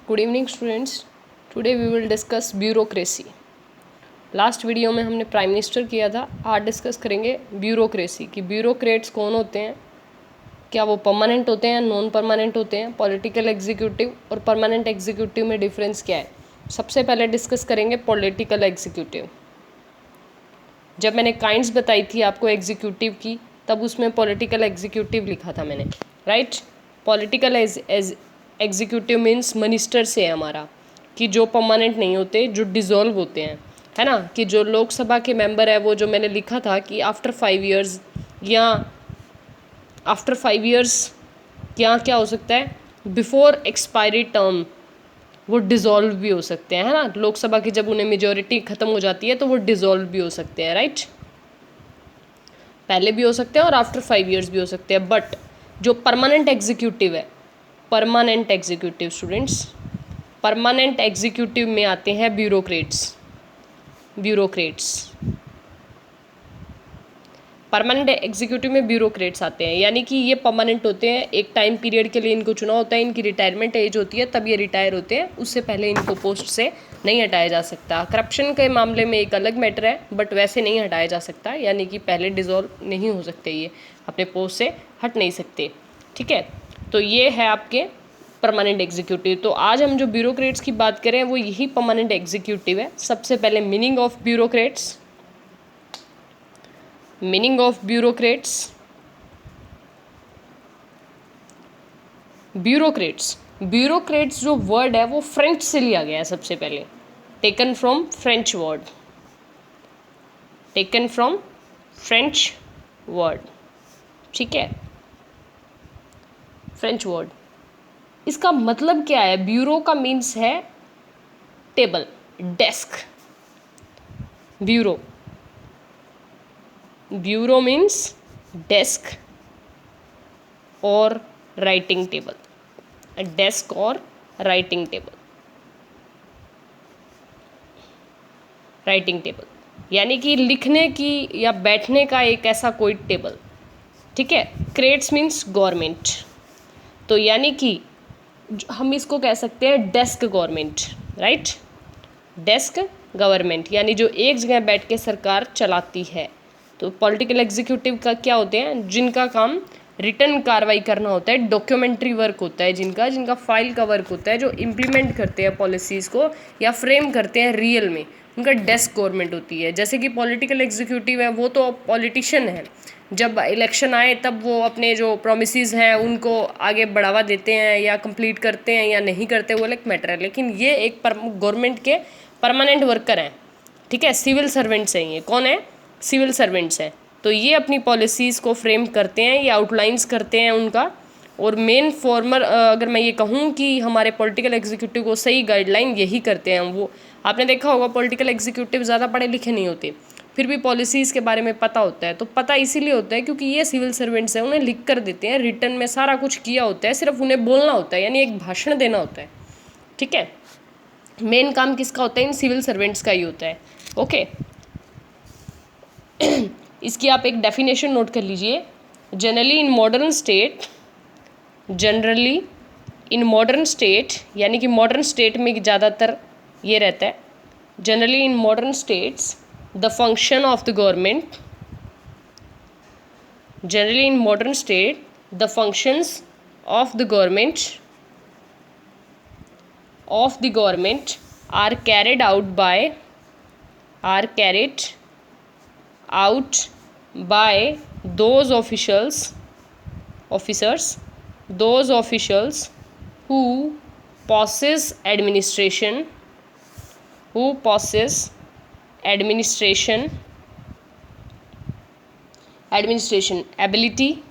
Good evening students. Today we will discuss bureaucracy. Last video में हमने prime minister किया था, आज डिस्कस करेंगे ब्यूरोक्रेसी कि ब्यूरोक्रेट्स कौन होते हैं, क्या वो परमानेंट होते हैं, नॉन परमानेंट होते हैं, पॉलिटिकल एग्जीक्यूटिव और परमानेंट एग्जीक्यूटिव में डिफरेंस क्या है। सबसे पहले डिस्कस करेंगे पॉलिटिकल एग्जीक्यूटिव। जब मैंने काइंड्स बताई थी आपको एग्जीक्यूटिव की, तब उसमें पॉलिटिकल एग्जीक्यूटिव लिखा था मैंने, right. Political executive means minister से है हमारा, कि जो परमानेंट नहीं होते, जो डिसॉल्व होते हैं, है ना। कि जो लोकसभा के मेंबर है, वो जो मैंने लिखा था कि आफ्टर 5 ईयर्स या आफ्टर 5 ईयर्स क्या हो सकता है, बिफोर एक्सपायरी टर्म वो डिसॉल्व भी हो सकते हैं, है ना। लोकसभा की जब उन्हें मेजॉरिटी खत्म हो जाती है तो वो डिसॉल्व भी हो सकते हैं, राइट। पहले भी हो सकते हैं और आफ्टर 5 ईयर्स भी हो सकते हैं। बट जो परमानेंट एग्जीक्यूटिव है, permanent executive students, permanent executive में आते हैं ब्यूरोक्रेट्स। परमानेंट एग्जीक्यूटिव में ब्यूरोक्रेट्स आते हैं, यानी कि ये परमानेंट होते हैं, एक टाइम पीरियड के लिए इनको चुना होता है, इनकी रिटायरमेंट एज होती है तब ये रिटायर होते हैं, उससे पहले इनको पोस्ट से नहीं हटाया जा सकता। करप्शन के मामले में एक अलग मैटर है, बट वैसे नहीं हटाया जा सकता, यानी कि पहले डिसॉल्व नहीं हो सकते, ये अपने पोस्ट से हट नहीं सकते, ठीक है। तो ये है आपके परमानेंट एग्जीक्यूटिव। तो आज हम जो ब्यूरोक्रेट्स की बात करें वो यही परमानेंट एग्जीक्यूटिव है। सबसे पहले meaning of bureaucrats. Meaning of bureaucrats. Bureaucrats जो वर्ड है वो फ्रेंच से लिया गया है, सबसे पहले टेकन फ्रॉम फ्रेंच वर्ड, ठीक है, फ्रेंच वर्ड। इसका मतलब क्या है? ब्यूरो का मीन्स है table, desk. Bureau means desk और राइटिंग टेबल, डेस्क और राइटिंग टेबल, यानी कि लिखने की या बैठने का एक ऐसा कोई टेबल, ठीक है। क्रेट्स मीन्स गवर्नमेंट, तो यानी कि हम इसको कह सकते हैं desk government, right. Desk government यानी जो एक जगह बैठ के सरकार चलाती है। तो पॉलिटिकल एग्जीक्यूटिव का क्या होते हैं? जिनका काम रिटर्न कार्रवाई करना होता है, डॉक्यूमेंट्री वर्क होता है, जिनका फाइल का वर्क होता है, जो इम्प्लीमेंट करते हैं पॉलिसीज़ को या फ्रेम करते हैं रियल में, उनका डेस्क गवर्नमेंट होती है। जैसे कि पॉलिटिकल एग्जीक्यूटिव है, वो तो पॉलिटिशियन है, जब इलेक्शन आए तब वो अपने जो प्रोमिसेस हैं उनको आगे बढ़ावा देते हैं या कंप्लीट करते हैं या नहीं करते, वो अलग मैटर है। लेकिन ये एक गवर्नमेंट के परमानेंट वर्कर हैं, ठीक है, सिविल सर्वेंट्स हैं। ये कौन है? सिविल सर्वेंट्स हैं। तो ये अपनी पॉलिसीज़ को फ्रेम करते हैं या आउटलाइंस करते हैं उनका। और मेन फॉर्मर अगर मैं ये कहूँ कि हमारे पॉलिटिकल एग्जीक्यूटिव को सही गाइडलाइन यही करते हैं। वो आपने देखा होगा पॉलिटिकल एग्जीक्यूटिव ज़्यादा पढ़े लिखे नहीं होते, फिर भी पॉलिसीज़ के बारे में पता होता है। तो पता इसीलिए होता है क्योंकि ये सिविल सर्वेंट्स हैं, उन्हें लिख कर देते हैं, रिटर्न में सारा कुछ किया होता है, सिर्फ उन्हें बोलना होता है, यानी एक भाषण देना होता है, ठीक है। मेन काम किसका होता है? इन सिविल सर्वेंट्स का ही होता है, ओके। इसकी आप एक डेफिनेशन नोट कर लीजिए। जनरली इन मॉडर्न स्टेट यानी कि मॉडर्न स्टेट में ज़्यादातर ये रहता है। Generally in modern states the function of the government, generally in modern state the functions of the government are carried out by those officers who possess administration ability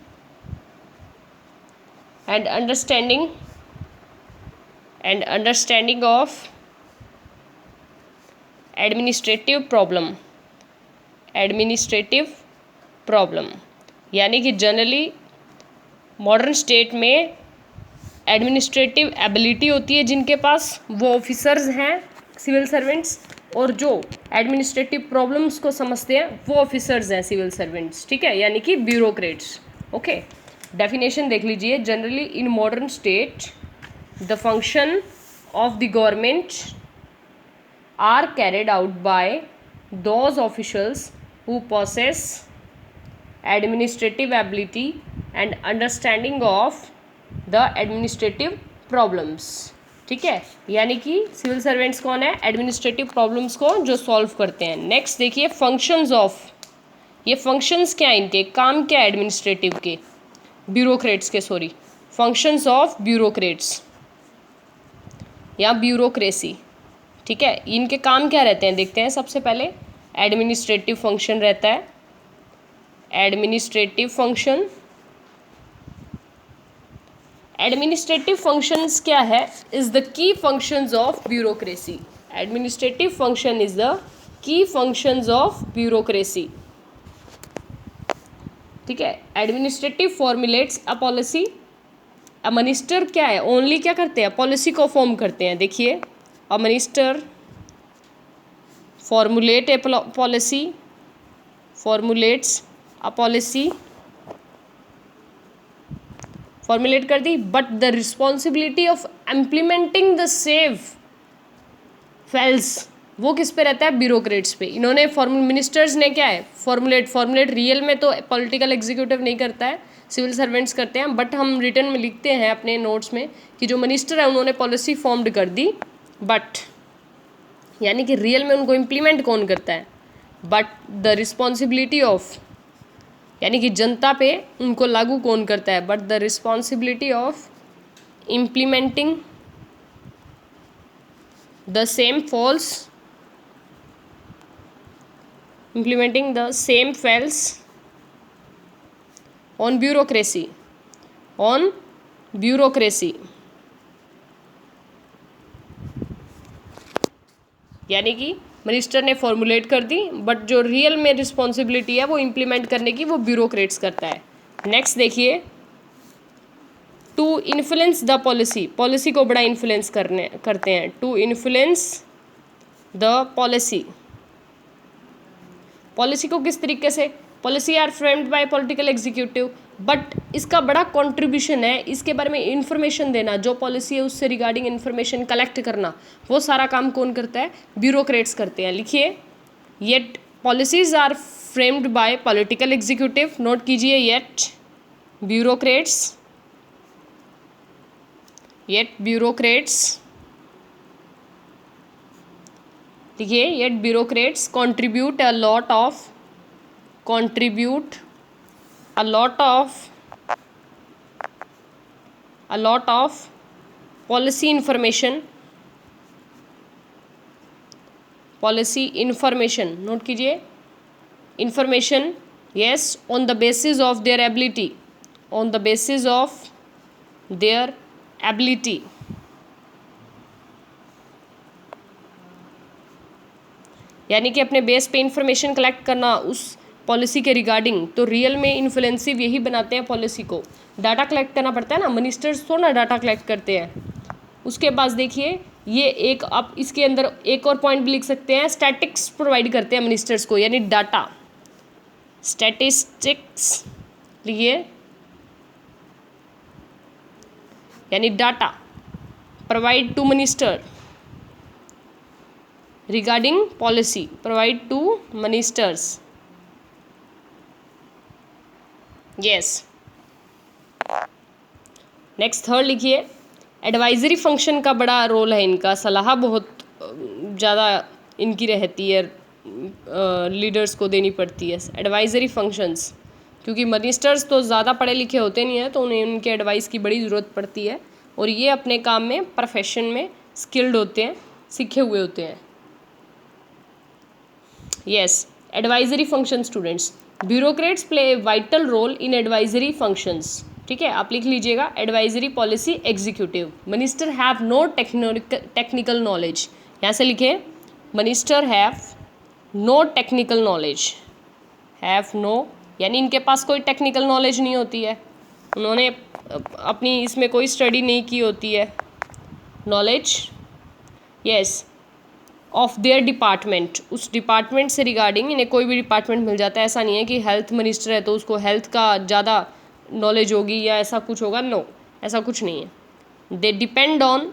and understanding of administrative problem। यानी कि generally modern state में administrative ability होती है जिनके पास, वो officers हैं civil servants, और जो एडमिनिस्ट्रेटिव प्रॉब्लम्स को समझते हैं वो ऑफिसर्स हैं सिविल सर्वेंट्स, ठीक है, यानी कि ब्यूरोक्रेट्स, ओके। डेफिनेशन देख लीजिए। Generally in modern state the function of the government are carried out by those officials who possess administrative ability and understanding of the administrative problems. ठीक है, यानी कि सिविल सर्वेंट्स कौन है? एडमिनिस्ट्रेटिव प्रॉब्लम्स को जो सॉल्व करते हैं. नेक्स्ट देखिए फंक्शंस ऑफ, ये फंक्शंस क्या है इनके, काम क्या है एडमिनिस्ट्रेटिव के, ब्यूरोक्रेट्स के, सॉरी, फंक्शंस ऑफ ब्यूरोक्रेट्स या ब्यूरोक्रेसी. ठीक है, इनके काम क्या रहते हैं देखते हैं. सबसे पहले एडमिनिस्ट्रेटिव फंक्शन रहता है. एडमिनिस्ट्रेटिव फंक्शन, एडमिनिस्ट्रेटिव फंक्शंस क्या है? Is the key functions of bureaucracy. Administrative function is the key functions of bureaucracy. ठीक है, administrative formulates a policy. A minister क्या है? ओनली क्या करते हैं? पॉलिसी को फॉर्म करते हैं. देखिए, a minister formulate a policy, formulates a policy, formulate कर दी, but the responsibility of implementing the same falls, वो किस पे रहता है? ब्यूरोक्रेट्स पे. इन्होंने मिनिस्टर्स ने क्या है? फॉर्मुलेट रियल में तो पॉलिटिकल एग्जीक्यूटिव नहीं करता है, सिविल सर्वेंट्स करते हैं, बट हम रिटर्न में लिखते हैं अपने नोट्स में कि जो मिनिस्टर है उन्होंने पॉलिसी फॉर्म्ड कर दी, बट यानी कि रियल में उनको इम्प्लीमेंट कौन करता है? बट द रिस्पॉन्सिबिलिटी ऑफ, यानी कि जनता पे उनको लागू कौन करता है? But the responsibility of implementing the same falls, implementing the same fails on bureaucracy, on bureaucracy. यानी कि मिनिस्टर ने फॉर्मुलेट कर दी, बट जो रियल में रिस्पॉन्सिबिलिटी है वो इम्प्लीमेंट करने की वो ब्यूरोक्रेट्स करता है. नेक्स्ट देखिए, to influence the policy, policy को बड़ा इन्फ्लुएंस करते हैं. To influence the policy, policy को किस तरीके से? Policy are framed by political executive, but इसका बड़ा कंट्रीब्यूशन है इसके बारे में इंफॉर्मेशन देना, जो पॉलिसी है उससे रिगार्डिंग इंफॉर्मेशन कलेक्ट करना, वो सारा काम कौन करता है? ब्यूरोक्रेट्स करते हैं. लिखिए, yet policies are framed by political executive, note कीजिए, येट ब्यूरोक्रेट्स, येट ब्यूरोक्रेट्स, देखिए, yet bureaucrats contribute a lot of policy information, note कीजिए, information, yes, on the basis of their ability, on the basis of their ability. यानी कि अपने base पे information collect करना उस policy के regarding. तो रियल में इन्फ्लुएंसिव यही बनाते हैं पॉलिसी को. डाटा कलेक्ट करना पड़ता है ना, मिनिस्टर्स तो ना डाटा कलेक्ट करते हैं. उसके बाद देखिए, ये एक, आप इसके अंदर एक और पॉइंट भी लिख सकते हैं, स्टैटिक्स प्रोवाइड करते हैं मिनिस्टर्स को, यानी डाटा, स्टैटिस्टिक्स लिखिए, यानी data provide to minister regarding policy, provide to ministers. yes. Next third लिखिए, एडवाइजरी फंक्शन का बड़ा रोल है इनका, सलाह बहुत ज़्यादा इनकी रहती है, लीडर्स को देनी पड़ती है एडवाइजरी फंक्शंस, क्योंकि मिनिस्टर्स तो ज़्यादा पढ़े लिखे होते नहीं हैं, तो उन्हें उनके एडवाइस की बड़ी ज़रूरत पड़ती है, और ये अपने काम में, प्रोफेशन में स्किल्ड होते हैं, सीखे हुए होते हैं. yes, advisory function students, bureaucrats play a vital role in advisory functions. ठीक है, आप लिख लीजिएगा, advisory policy executive. Minister have no technical knowledge, यहाँ से लिखें, minister have no technical knowledge, have no, यानी इनके पास कोई टेक्निकल नॉलेज नहीं होती है, उन्होंने अपनी इसमें कोई स्टडी नहीं की होती है. Knowledge, yes, of their department, उस डिपार्टमेंट से रिगार्डिंग इन्हें कोई भी डिपार्टमेंट मिल जाता है. ऐसा नहीं है कि हेल्थ मिनिस्टर है तो उसको हेल्थ का ज़्यादा नॉलेज होगी या ऐसा कुछ होगा, नो, ऐसा कुछ नहीं है. They depend on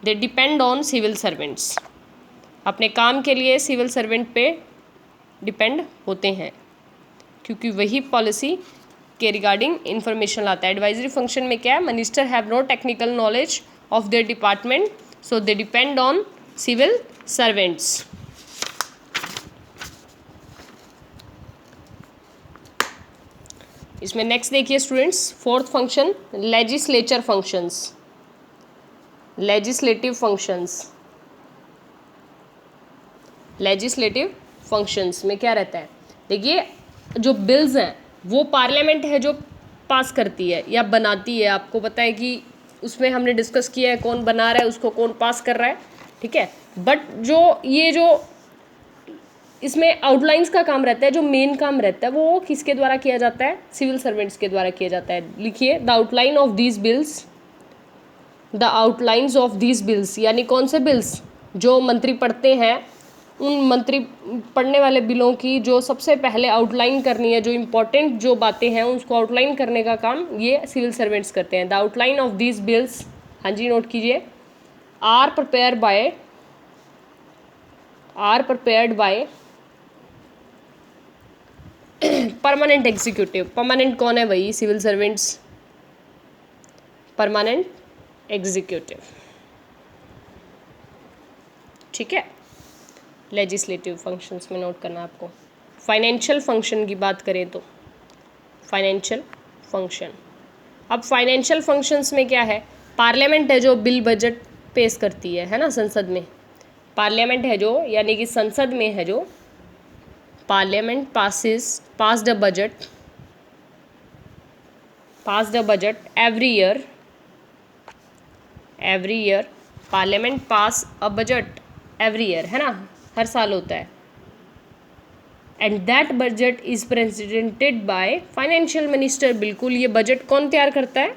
they depend on civil servants, अपने काम के लिए सिविल सर्वेंट पे डिपेंड होते हैं, क्योंकि वही पॉलिसी के रिगार्डिंग इंफॉर्मेशन लाता है। एडवाइजरी फंक्शन में क्या है, minister have no technical knowledge of their department, so they depend on civil servants. इसमें नेक्स्ट देखिए students, fourth function legislature functions, legislative functions. Legislative functions में क्या रहता है, देखिए जो बिल्स हैं वो पार्लियामेंट है जो पास करती है या बनाती है। आपको पता है कि उसमें हमने डिस्कस किया है कौन बना रहा है, उसको कौन पास कर रहा है, ठीक है। बट जो इसमें आउटलाइंस का काम रहता है, जो मेन काम रहता है वो किसके द्वारा किया जाता है, सिविल सर्वेंट्स के द्वारा किया जाता है। लिखिए the outline of these bills, the outlines of these bills, यानी कौन से बिल्स जो मंत्री पढ़ते हैं, उन मंत्री पढ़ने वाले बिलों की जो सबसे पहले आउटलाइन करनी है, जो इम्पोर्टेंट जो बातें हैं उसको आउटलाइन करने का काम ये सिविल सर्वेंट्स करते हैं। The outline of these bills, हाँ जी नोट कीजिए, are prepared by permanent executive. Permanent कौन है भाई, सिविल सर्वेंट्स, परमानेंट एग्जीक्यूटिव, ठीक है। लेजिस्लेटिव फंक्शंस में नोट करना आपको। फाइनेंशियल फंक्शन की बात करें तो फाइनेंशियल फंक्शन, अब फाइनेंशियल फंक्शंस में क्या है, पार्लियामेंट है जो बिल बजट पेश करती है ना, संसद में पार्लियामेंट है जो, यानी कि संसद में है जो, parliament pass the budget every year, parliament pass a budget every year, है ना, हर साल होता है। And that budget is presented by financial minister, बिल्कुल ये बजट कौन तैयार करता है,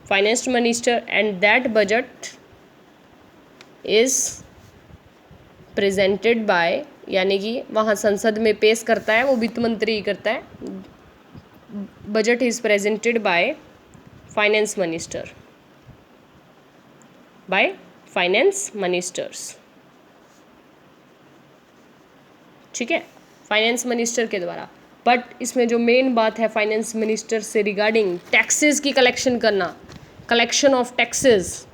finance minister. And that budget is presented by, यानी कि वहाँ संसद में पेश करता है वो वित्त मंत्री करता है। Budget is presented by finance minister, by finance ministers, ठीक है, फाइनेंस मिनिस्टर के द्वारा। बट इसमें जो मेन बात है फाइनेंस मिनिस्टर से रिगार्डिंग टैक्सेस की कलेक्शन करना, कलेक्शन ऑफ टैक्सेस,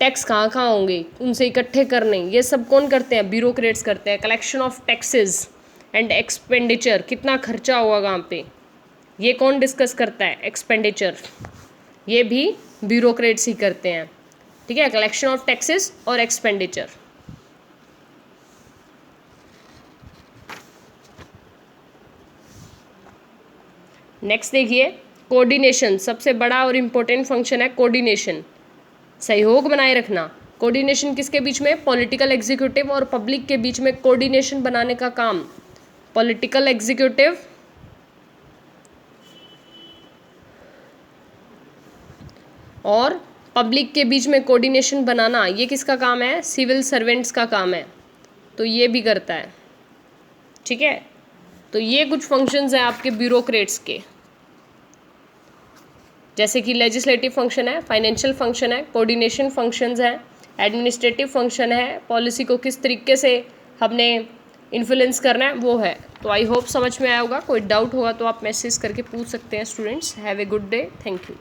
टैक्स कहाँ कहाँ होंगे उनसे इकट्ठे करने, ये सब कौन करते हैं, ब्यूरोक्रेट्स करते हैं। Collection of taxes and expenditure, कितना खर्चा हुआ कहाँ पे, ये कौन डिस्कस करता है, एक्सपेंडिचर, ये भी ब्यूरोक्रेट्स ही करते हैं, ठीक है। कलेक्शन ऑफ टैक्सेस और एक्सपेंडिचर। नेक्स्ट देखिए कोऑर्डिनेशन, सबसे बड़ा और इम्पोर्टेंट फंक्शन है कोऑर्डिनेशन, सहयोग बनाए रखना। कोऑर्डिनेशन किसके बीच में, पॉलिटिकल एग्जीक्यूटिव और पब्लिक के बीच में कोऑर्डिनेशन बनाने का काम पॉलिटिकल एग्जीक्यूटिव और पब्लिक के बीच में कोऑर्डिनेशन बनाना, ये किसका काम है, सिविल सर्वेंट्स का काम है, तो ये भी करता है, ठीक है। तो ये कुछ फंक्शंस हैं आपके ब्यूरोक्रेट्स के, जैसे कि लेजिस्लेटिव फंक्शन है, फाइनेंशियल फंक्शन है, कोऑर्डिनेशन फंक्शंस हैं, एडमिनिस्ट्रेटिव फंक्शन है, पॉलिसी को किस तरीके से हमने इन्फ्लुएंस करना है वो है। तो आई होप समझ में आया होगा। कोई डाउट होगा तो आप मैसेज करके पूछ सकते हैं students. Have a good day, thank you.